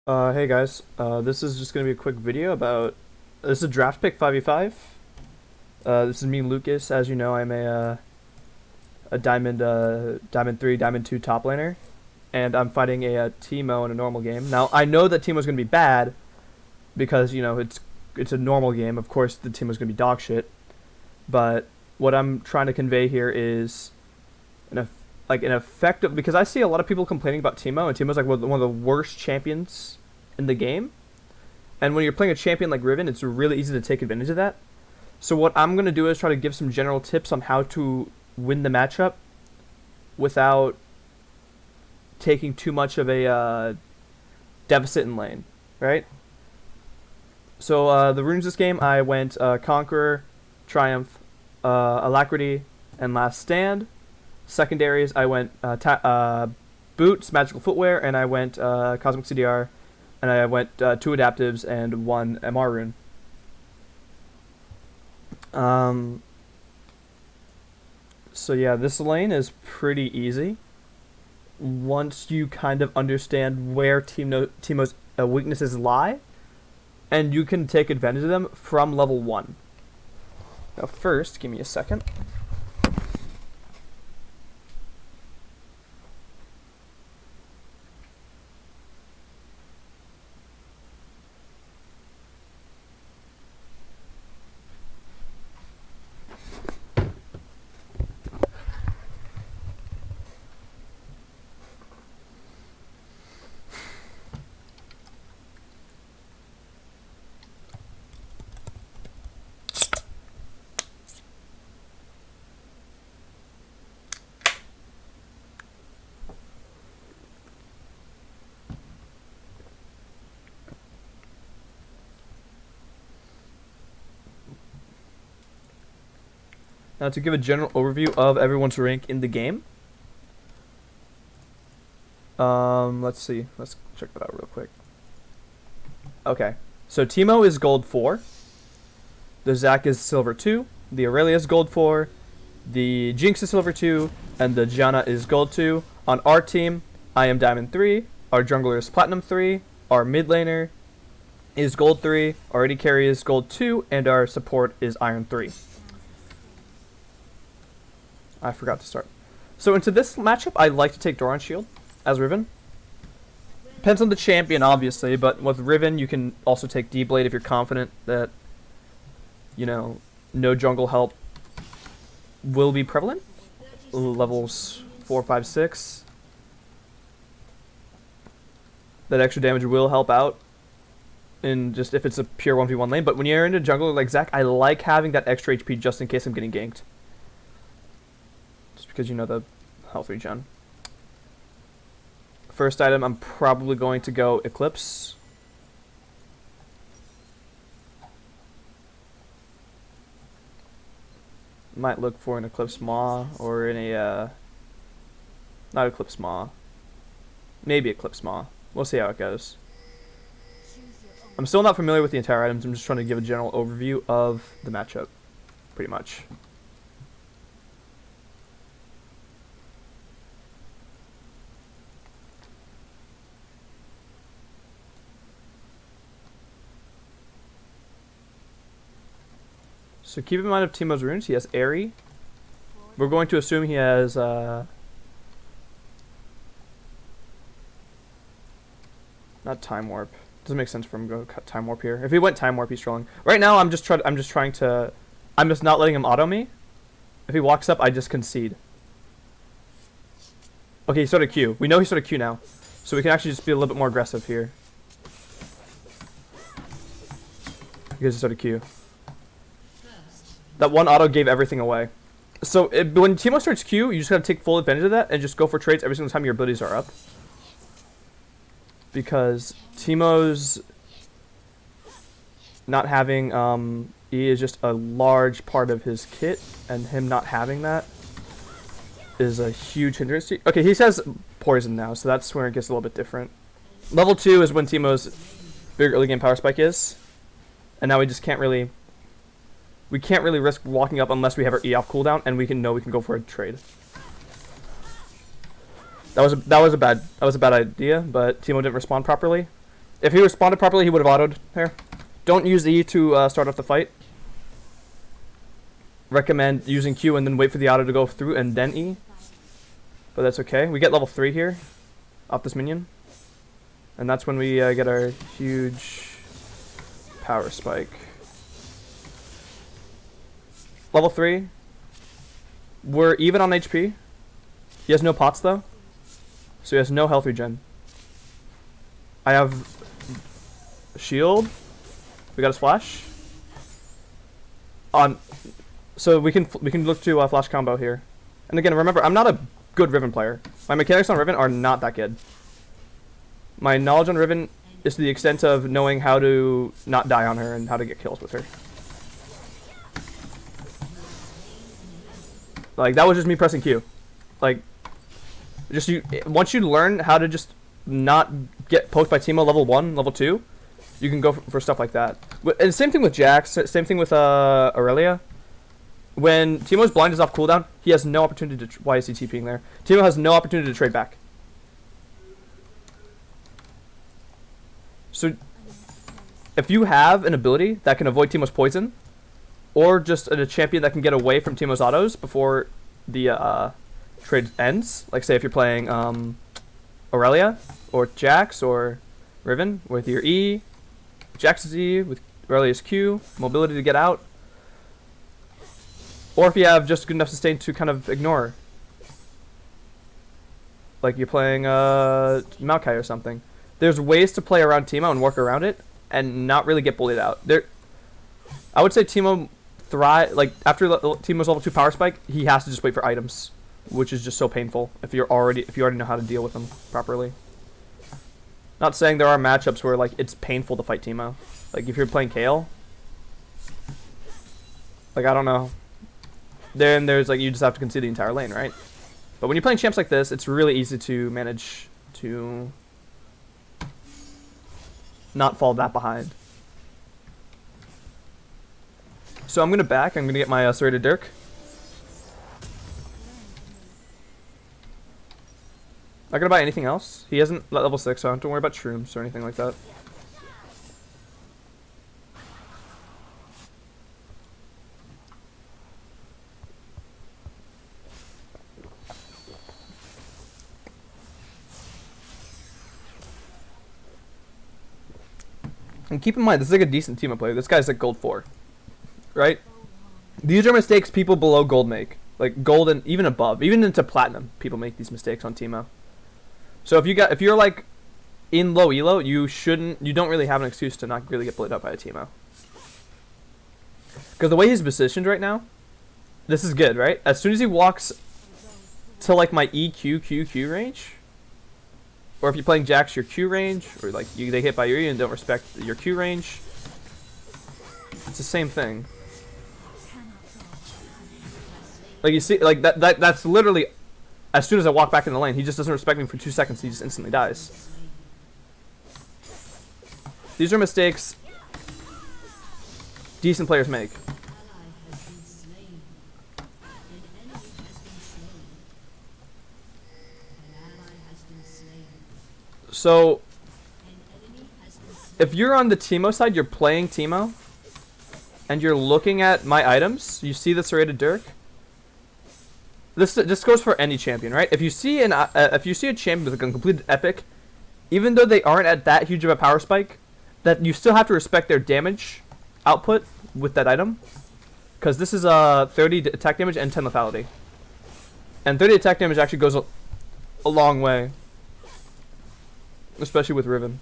Hey guys, this is just gonna be a quick video about this is a draft pick 5v5. This is me and Lucas. As you know, I'm a diamond 3, diamond 2 top laner, and I'm fighting a Teemo in a normal game. Now I know that Teemo's gonna be bad because it's a normal game. Of course, the Teemo's gonna be dog shit. But what I'm trying to convey here is an effective, because I see a lot of people complaining about Teemo, and Teemo's like one of the worst champions in the game. And when you're playing a champion like Riven, it's really easy to take advantage of that. So what I'm gonna do is try to give some general tips on how to win the matchup without taking too much of a deficit in lane, right? So the runes this game, I went Conqueror, Triumph, Alacrity, and Last Stand. Secondaries, I went Boots, Magical Footwear, and I went Cosmic CDR, and I went 2 Adaptives and 1 MR Rune. So yeah, this lane is pretty easy once you kind of understand where Teemo's weaknesses lie, and you can take advantage of them from level 1. Now first, give me a second. Now to give a general overview of everyone's rank in the game. Let's see. Let's check that out real quick. Okay, so Teemo is gold 4. The Zac is silver 2. The Aurelia is gold 4. The Jinx is silver 2. And the Janna is gold 2. On our team, I am diamond 3. Our jungler is platinum 3. Our mid laner is gold 3. Our AD carry is gold 2. And our support is iron 3. I forgot to start. So into this matchup, I like to take Doran Shield as Riven. Depends on the champion, obviously, but with Riven, you can also take D-Blade if you're confident that, no jungle help will be prevalent. Levels 4, 5, 6. That extra damage will help out in just if it's a pure 1v1 lane, but when you're in a jungler like Zac, I like having that extra HP just in case I'm getting ganked. Because the health regen. First item, I'm probably going to go Eclipse. Might look for an Eclipse Maw or in a not Eclipse Maw. Maybe Eclipse Maw. We'll see how it goes. I'm still not familiar with the entire items. I'm just trying to give a general overview of the matchup, pretty much. So keep in mind of Teemo's runes, he has Airy. We're going to assume he has not Time Warp. Doesn't make sense for him to go cut Time Warp here. If he went Time Warp, he's trolling. Right now, I'm just not letting him auto me. If he walks up, I just concede. Okay, he started Q. We know he started Q now, so we can actually just be a little bit more aggressive here. Because he started Q. That one auto gave everything away. So when Teemo starts Q, you just gotta take full advantage of that and just go for trades every single time your abilities are up. Because Teemo's not having E is just a large part of his kit, and him not having that is a huge hindrance. Okay, he says poison now, so that's where it gets a little bit different. Level 2 is when Teemo's big early game power spike is, and now we just can't really. We can't really risk walking up unless we have our E off cooldown, and we can go for a trade. That was a bad idea, but Teemo didn't respond properly. If he responded properly, he would have autoed here. Don't use E to start off the fight. Recommend using Q and then wait for the auto to go through and then E. But that's okay. We get level 3 here off this minion. And that's when we get our huge power spike. Level 3. We're even on HP. He has no pots though. So he has no health regen. I have shield. We got his flash. So we can look to flash combo here. And again, remember, I'm not a good Riven player. My mechanics on Riven are not that good. My knowledge on Riven is to the extent of knowing how to not die on her and how to get kills with her. Like, that was just me pressing Q. Like, once you learn how to just not get poked by Teemo level 1, level 2, you can go for stuff like that. And same thing with Jax, same thing with Aurelia. When Teemo's blind is off cooldown, he has no opportunity to... Why is he TPing there? Teemo has no opportunity to trade back. So, if you have an ability that can avoid Teemo's poison, or just a champion that can get away from Teemo's autos before the trade ends, like say if you're playing Aurelia, or Jax, or Riven, with your E, Jax's E, with Aurelia's Q, mobility to get out, or if you have just good enough sustain to kind of ignore. Like you're playing Maokai or something. There's ways to play around Teemo and work around it and not really get bullied out. I would say Teemo thrive, like after Teemo's level 2 power spike, he has to just wait for items, which is just so painful if you already know how to deal with them properly. Not saying there are matchups where like it's painful to fight Teemo. Like if you're playing Kayle, like I don't know. Then there's like you just have to concede the entire lane, right? But when you're playing champs like this, it's really easy to manage to not fall that behind. So I'm gonna back. I'm gonna get my serrated Dirk. Not gonna buy anything else. He hasn't level 6, so don't worry about shrooms or anything like that. And keep in mind, this is like a decent Teemo player. This guy's like gold 4, right? These are mistakes people below gold make. Like gold and even above, even into platinum, people make these mistakes on Teemo. So if you're like in low elo, you don't really have an excuse to not really get bullied up by a Teemo. Because the way he's positioned right now, this is good, right? As soon as he walks to like my EQ range, or if you're playing Jax, your Q range, or like they hit by your E and don't respect your Q range, it's the same thing. Like you see, like that's literally, as soon as I walk back in the lane, he just doesn't respect me for 2 seconds. He just instantly dies. These are mistakes decent players make. So, if you're on the Teemo side, you're playing Teemo, and you're looking at my items, you see the serrated Dirk. This goes for any champion, right? If you see a champion with a completed epic, even though they aren't at that huge of a power spike, that you still have to respect their damage output with that item, because this is 30 attack damage and 10 lethality, and 30 attack damage actually goes a long way, especially with Riven.